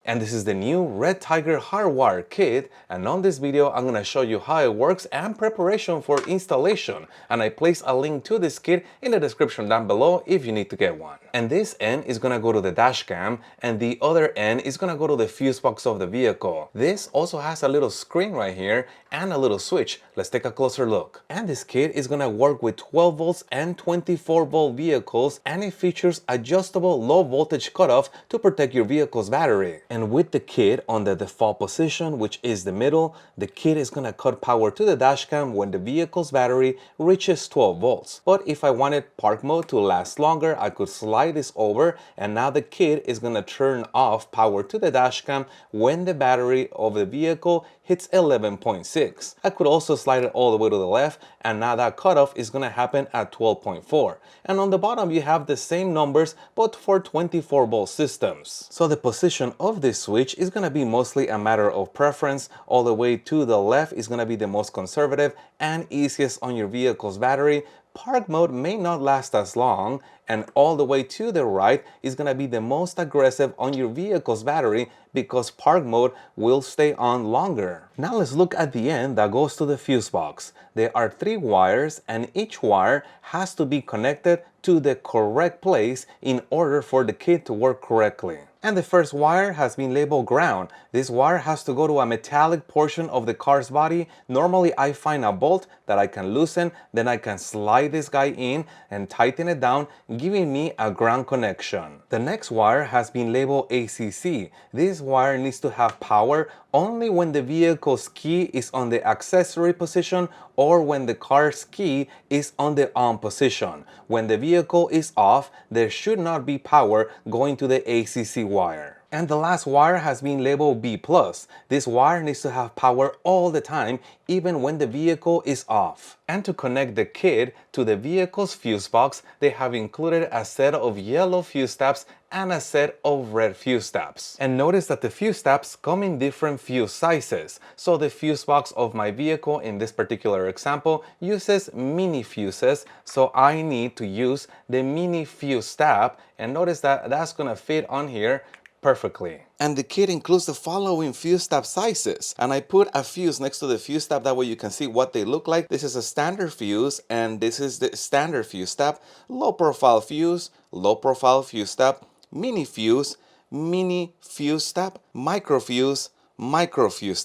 And this is the new REDTIGER hardwire kit, and on this video I'm going to show you how it works and preparation for installation, and I place a link to this kit in the description down below if you need to get one. And this end is going to go to the dash cam and the other end is going to go to the fuse box of the vehicle. This also has a little screen right here and a little switch. Let's take a closer look. And this kit is going to work with 12 volts and 24 volt vehicles, and it features adjustable low voltage cutoff to protect your vehicle's battery. And with the kit on the default position, which is the middle, the kit is going to cut power to the dashcam when the vehicle's battery reaches 12 volts. But if I wanted park mode to last longer, I could slide this over, and now the kit is going to turn off power to the dashcam when the battery of the vehicle hits 11.6. I could also slide it all the way to the left, and now that cutoff is going to happen at 12.4. And on the bottom you have the same numbers but for 24 volt systems. So the position of this switch is going to be mostly a matter of preference. All the way to the left is going to be the most conservative and easiest on your vehicle's battery. Park mode may not last as long, and all the way to the right is going to be the most aggressive on your vehicle's battery because park mode will stay on longer. Now let's look at the end that goes to the fuse box. There are 3 wires, and each wire has to be connected to the correct place in order for the kit to work correctly. And the first wire has been labeled ground. This wire has to go to a metallic portion of the car's body. Normally I find a bolt that I can loosen, then I can slide this guy in and tighten it down, giving me a ground connection. The next wire has been labeled ACC. This wire needs to have power only when the vehicle's key is on the accessory position or when the car's key is on the on position. When the vehicle is off, there should not be power going to the ACC wire. And the last wire has been labeled B+. This wire needs to have power all the time, even when the vehicle is off. And to connect the kit to the vehicle's fuse box, they have included a set of yellow fuse tabs and a set of red fuse tabs. And notice that the fuse tabs come in different fuse sizes. So the fuse box of my vehicle in this particular example uses mini fuses, so I need to use the mini fuse tab, and notice that that's gonna fit on here perfectly. And the kit includes the following fuse tab sizes, and I put a fuse next to the fuse tab, that way you can see what they look like. This is a standard fuse, and this is the standard fuse tab. Low profile fuse tab, mini fuse tab, micro fuse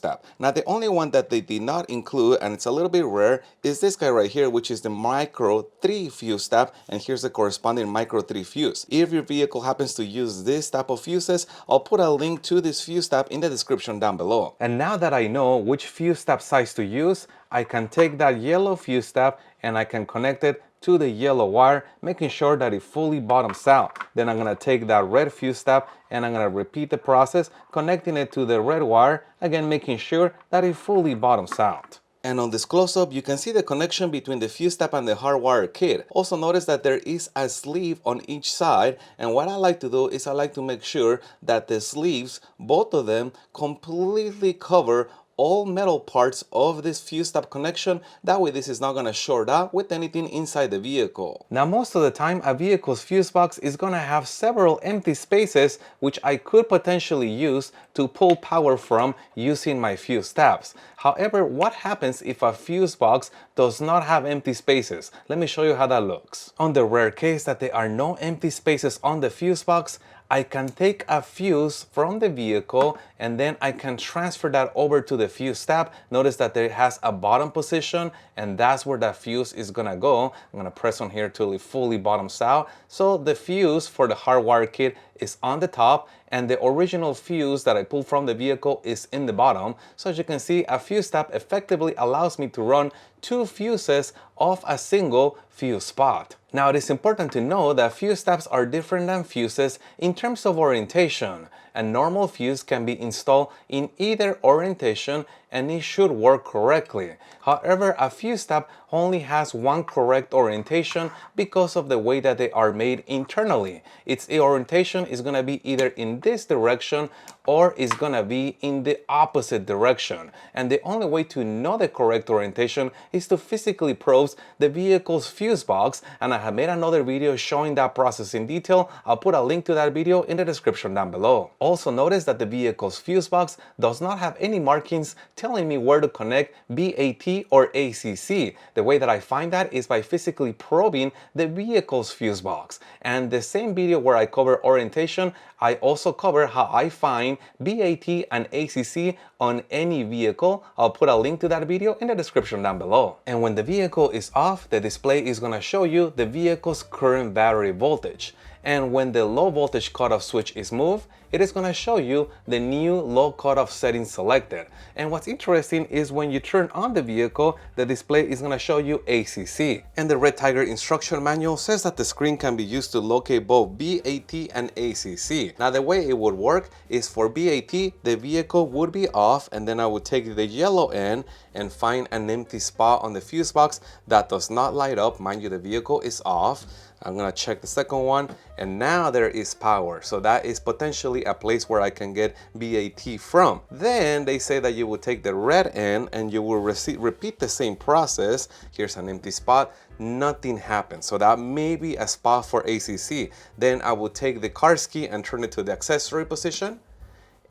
tab. Now the only one that they did not include, and it's a little bit rare, is this guy right here, which is the micro 3 fuse tab, and here's the corresponding micro 3 fuse. If your vehicle happens to use this type of fuses, I'll put a link to this fuse tab in the description down below. And now that I know which fuse tab size to use, I can take that yellow fuse tab and I can connect it to the yellow wire, making sure that it fully bottoms out. Then I'm gonna take that red fuse tab and I'm gonna repeat the process, connecting it to the red wire, again making sure that it fully bottoms out. And on this close-up, you can see the connection between the fuse tab and the hardwire kit. Also notice that there is a sleeve on each side, and what I like to do is I like to make sure that the sleeves, both of them, completely cover all metal parts of this fuse tab connection. That way this is not going to short out with anything inside the vehicle. Now most of the time a vehicle's fuse box is going to have several empty spaces which I could potentially use to pull power from using my fuse tabs. However, what happens if a fuse box does not have empty spaces? Let me show you how that looks. On the rare case that there are no empty spaces on the fuse box, I can take a fuse from the vehicle and then I can transfer that over to the fuse tab. Notice that it has a bottom position, and that's where that fuse is gonna go. I'm gonna press on here till it fully bottoms out. So the fuse for the hardwire kit is on the top, and the original fuse that I pulled from the vehicle is in the bottom. So as you can see, a fuse tab effectively allows me to run 2 fuses off a single fuse spot. Now it is important to know that fuse tabs are different than fuses in terms of orientation. A normal fuse can be installed in either orientation and it should work correctly. However, a fuse tab only has one correct orientation because of the way that they are made internally. Its orientation is going to be either in this direction or it's going to be in the opposite direction. And the only way to know the correct orientation is to physically probe the vehicle's fuse box, and I have made another video showing that process in detail. I'll put a link to that video in the description down below. Also notice that the vehicle's fuse box does not have any markings telling me where to connect BAT or ACC. The way that I find that is by physically probing the vehicle's fuse box. And the same video where I cover orientation, I also cover how I find BAT and ACC on any vehicle. I'll put a link to that video in the description down below. And when the vehicle is off, the display is going to show you the vehicle's current battery voltage. And when the low voltage cutoff switch is moved, it is going to show you the new low cutoff setting selected. And what's interesting is when you turn on the vehicle, the display is going to show you ACC. And the REDTIGER instruction manual says that the screen can be used to locate both BAT and ACC. Now the way it would work is for BAT, the vehicle would be off, and then I would take the yellow end and find an empty spot on the fuse box that does not light up. Mind you, the vehicle is off. I'm gonna check the second one, and now there is power. So that is potentially a place where I can get BAT from. Then they say that you will take the red end and you will repeat the same process. Here's an empty spot. Nothing happens. So that may be a spot for ACC. Then I will take the car key and turn it to the accessory position,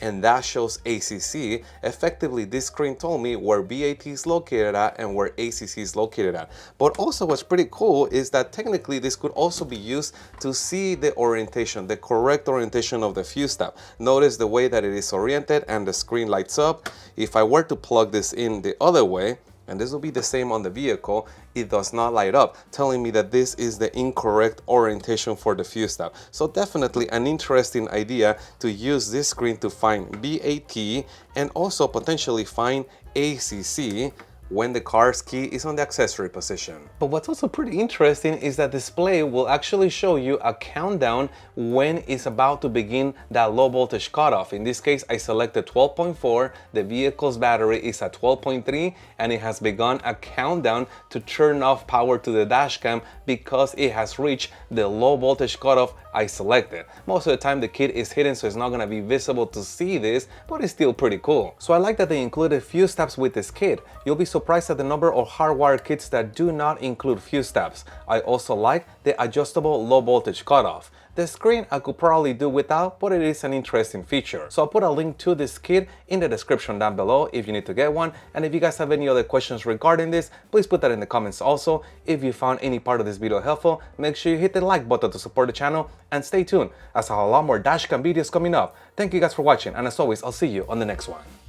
and that shows ACC. Effectively, this screen told me where BAT is located at and where ACC is located at. But also what's pretty cool is that technically this could also be used to see the orientation, the correct orientation of the fuse tab. Notice the way that it is oriented and the screen lights up. If I were to plug this in the other way, and this will be the same on the vehicle, it does not light up, telling me that this is the incorrect orientation for the fuse tab. So definitely an interesting idea to use this screen to find BAT and also potentially find ACC when the car's key is on the accessory position. But what's also pretty interesting is that display will actually show you a countdown when it's about to begin that low voltage cutoff. In this case, I selected 12.4, the vehicle's battery is at 12.3, and it has begun a countdown to turn off power to the dash cam because it has reached the low voltage cutoff I selected. Most of the time the kit is hidden, so it's not gonna be visible to see this, but it's still pretty cool. So I like that they included fuse tabs with this kit. You'll be surprised at the number of hardwire kits that do not include fuse tabs. I also like the adjustable low voltage cutoff. The screen I could probably do without, but it is an interesting feature. So I'll put a link to this kit in the description down below if you need to get one. And if you guys have any other questions regarding this, please put that in the comments also. If you found any part of this video helpful, make sure you hit the like button to support the channel, and stay tuned as I have a lot more dashcam videos coming up. Thank you guys for watching, and as always, I'll see you on the next one.